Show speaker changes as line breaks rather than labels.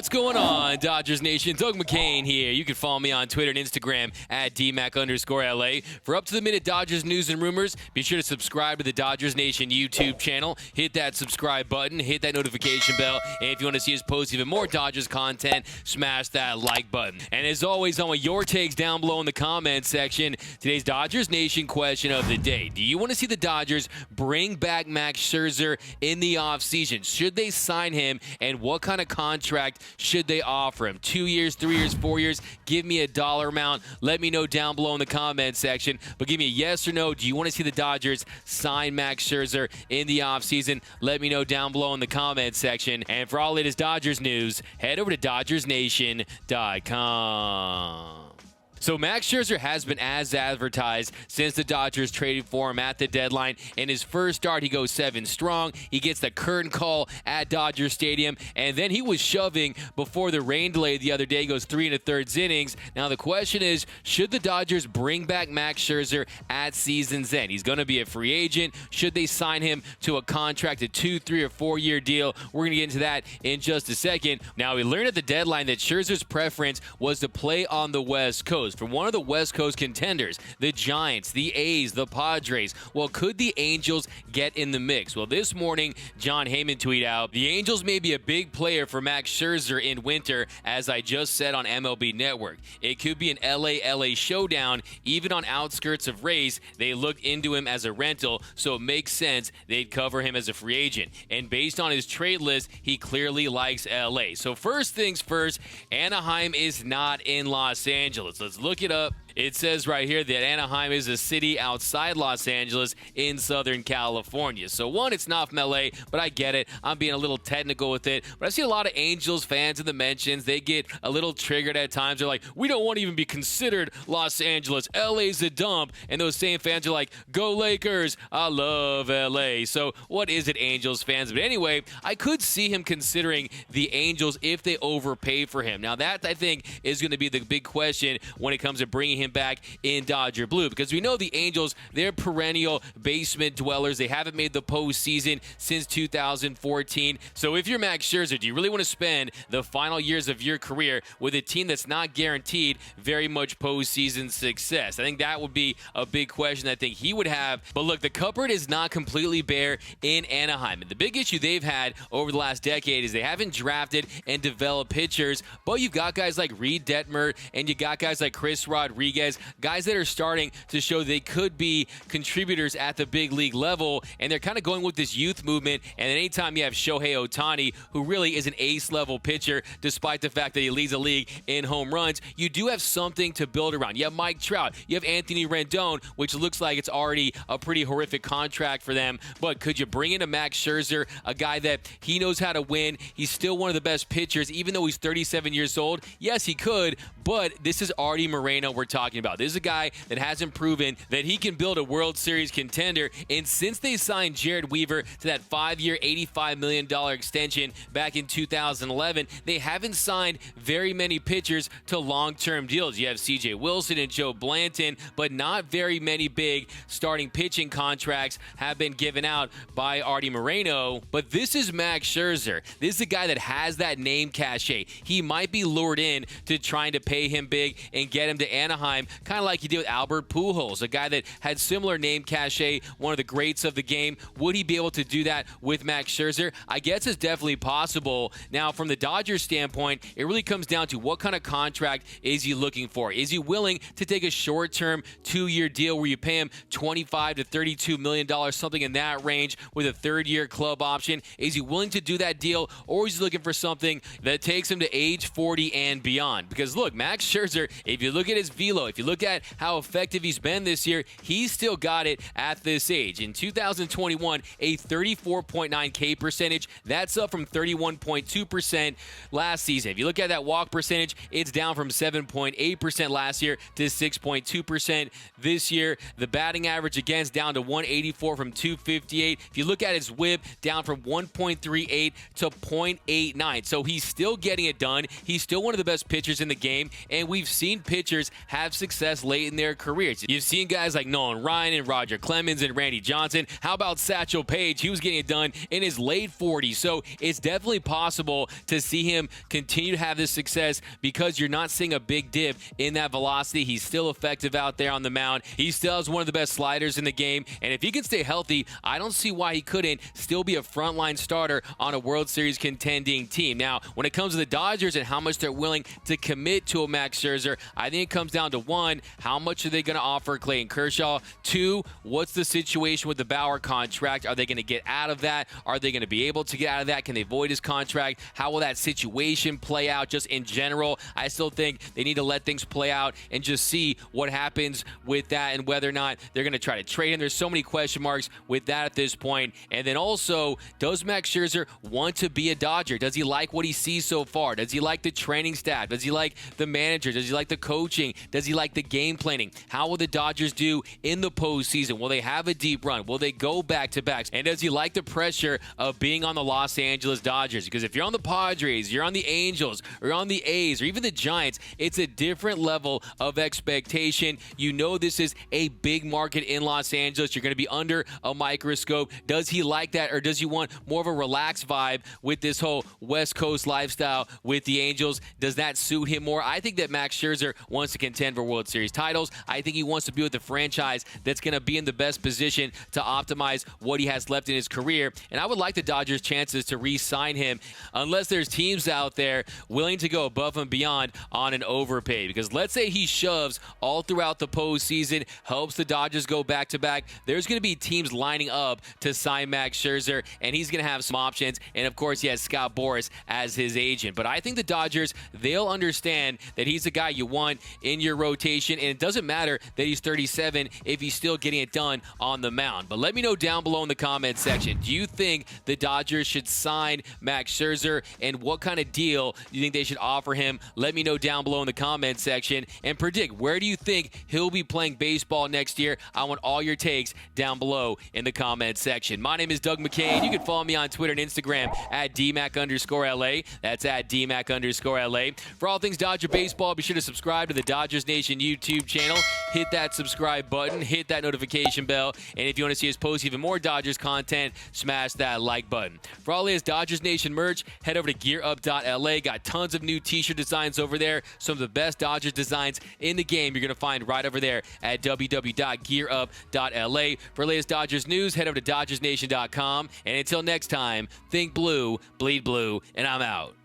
What's going on, Dodgers Nation? Doug McCain here. You can follow me on Twitter and Instagram at DMac_LA. For up-to-the-minute Dodgers news and rumors, be sure to subscribe to the Dodgers Nation YouTube channel. Hit that subscribe button, hit that notification bell, and if you want to see us post even more Dodgers content, smash that like button. And as always, I want your takes down below in the comments section. Today's Dodgers Nation question of the day. Do you want to see the Dodgers bring back Max Scherzer in the offseason? Should they sign him, and what kind of contract should they offer him? 2 years, 3 years, 4 years? Give me a dollar amount. Let me know down below in the comments section. But give me a yes or no. Do you want to see the Dodgers sign Max Scherzer in the offseason? Let me know down below in the comments section. And for all latest Dodgers news, head over to DodgersNation.com. So Max Scherzer has been as advertised since the Dodgers traded for him at the deadline. In his first start, he goes 7 strong. He gets the curtain call at Dodger Stadium, and then he was shoving before the rain delay the other day. He goes 3 1/3 innings. Now the question is, should the Dodgers bring back Max Scherzer at season's end? He's going to be a free agent. Should they sign him to a contract, a 2, 3, or 4-year deal? We're going to get into that in just a second. Now, we learned at the deadline that Scherzer's preference was to play on the West Coast. From one of the West Coast contenders, the Giants, the A's, the Padres. Well, could the Angels get in the mix? Well, this morning, Jon Heyman tweeted out, the Angels may be a big player for Max Scherzer in winter, as I just said on MLB Network. It could be an LA showdown. Even on outskirts of race, they look into him as a rental, so it makes sense they'd cover him as a free agent. And based on his trade list, he clearly likes LA. So first things first, Anaheim is not in Los Angeles. Let's look it up. It says right here that Anaheim is a city outside Los Angeles in Southern California. So one, it's not from LA, but I get it. I'm being a little technical with it. But I see a lot of Angels fans in the mentions. They get a little triggered at times. They're like, we don't want to even be considered Los Angeles. LA's a dump. And those same fans are like, go Lakers. I love LA. So what is it, Angels fans? But anyway, I could see him considering the Angels if they overpay for him. Now that, I think, is going to be the big question when it comes to bringing him back in Dodger blue, because we know the Angels, they're perennial basement dwellers. They haven't made the postseason since 2014. So if you're Max Scherzer, do you really want to spend the final years of your career with a team that's not guaranteed very much postseason success? I think that would be a big question I think he would have. But look, the cupboard is not completely bare in Anaheim. And the big issue they've had over the last decade is they haven't drafted and developed pitchers, but you've got guys like Reed Detmer and you got guys like Chris Rodriguez, guys that are starting to show they could be contributors at the big league level, and they're kind of going with this youth movement. And anytime you have Shohei Ohtani, who really is an ace-level pitcher, despite the fact that he leads the league in home runs, you do have something to build around. You have Mike Trout, you have Anthony Rendon, which looks like it's already a pretty horrific contract for them, but could you bring in a Max Scherzer, a guy that he knows how to win? He's still one of the best pitchers, even though he's 37 years old. Yes, he could, but this is Artie Moreno we're talking about. This is a guy that hasn't proven that he can build a World Series contender. And since they signed Jared Weaver to that 5-year, $85 million extension back in 2011, they haven't signed very many pitchers to long-term deals. You have C.J. Wilson and Joe Blanton, but not very many big starting pitching contracts have been given out by Artie Moreno. But this is Max Scherzer. This is a guy that has that name cachet. He might be lured in to trying to pay him big and get him to Anaheim, kind of like he did with Albert Pujols, a guy that had similar name cachet, one of the greats of the game. Would he be able to do that with Max Scherzer? I guess it's definitely possible. Now, from the Dodgers standpoint, it really comes down to what kind of contract is he looking for? Is he willing to take a short-term 2-year deal where you pay him $25 to $32 million, something in that range, with a 3rd-year club option? Is he willing to do that deal, or is he looking for something that takes him to age 40 and beyond? Because look, Max Scherzer, if you look at his velo, if you look at how effective he's been this year, he's still got it at this age. In 2021, a 34.9 K percentage. That's up from 31.2% last season. If you look at that walk percentage, it's down from 7.8% last year to 6.2% this year. The batting average against down to 184 from 258. If you look at his whip, down from 1.38 to 0.89. So he's still getting it done. He's still one of the best pitchers in the game, and we've seen pitchers have have success late in their careers. You've seen guys like Nolan Ryan and Roger Clemens and Randy Johnson. How about Satchel Paige? He was getting it done in his late 40s. So it's definitely possible to see him continue to have this success because you're not seeing a big dip in that velocity. He's still effective out there on the mound. He still has one of the best sliders in the game. And if he can stay healthy, I don't see why he couldn't still be a frontline starter on a World Series contending team. Now, when it comes to the Dodgers and how much they're willing to commit to a Max Scherzer, I think it comes down to one, how much are they going to offer Clayton Kershaw? Two, what's the situation with the Bauer contract? Are they going to get out of that? Are they going to be able to get out of that? Can they void his contract? How will that situation play out just in general? I still think they need to let things play out and just see what happens with that and whether or not they're going to try to trade him. There's so many question marks with that at this point. And then also, does Max Scherzer want to be a Dodger? Does he like what he sees so far? Does he like the training staff? Does he like the manager? Does he like the coaching? Does he like the game planning? How will the Dodgers do in the postseason? Will they have a deep run? Will they go back-to-backs? And does he like the pressure of being on the Los Angeles Dodgers? Because if you're on the Padres, you're on the Angels, or on the A's, or even the Giants, it's a different level of expectation. You know this is a big market in Los Angeles. You're going to be under a microscope. Does he like that, or does he want more of a relaxed vibe with this whole West Coast lifestyle with the Angels? Does that suit him more? I think that Max Scherzer wants to contend for World Series titles. I think he wants to be with the franchise that's going to be in the best position to optimize what he has left in his career. And I would like the Dodgers' chances to re-sign him unless there's teams out there willing to go above and beyond on an overpay. Because let's say he shoves all throughout the postseason, helps the Dodgers go back-to-back. There's going to be teams lining up to sign Max Scherzer, and he's going to have some options. And, of course, he has Scott Boras as his agent. But I think the Dodgers, they'll understand that he's the guy you want in your rotation, and it doesn't matter that he's 37 if he's still getting it done on the mound. But let me know down below in the comments section, do you think the Dodgers should sign Max Scherzer, and what kind of deal do you think they should offer him? Let me know down below in the comments section, and predict, where do you think he'll be playing baseball next year? I want all your takes down below in the comments section. My name is Doug McCain. You can follow me on Twitter and Instagram at DMAC_LA. That's at DMAC_LA. For all things Dodger baseball, be sure to subscribe to the Dodgers Nation YouTube channel. Hit that subscribe button. Hit that notification bell. And if you want to see us post even more Dodgers content, smash that like button. For all his Dodgers Nation merch, head over to gearup.la. Got tons of new t-shirt designs over there. Some of the best Dodgers designs in the game you're going to find right over there at www.gearup.la. For latest Dodgers news, head over to DodgersNation.com. And until next time, think blue, bleed blue, and I'm out.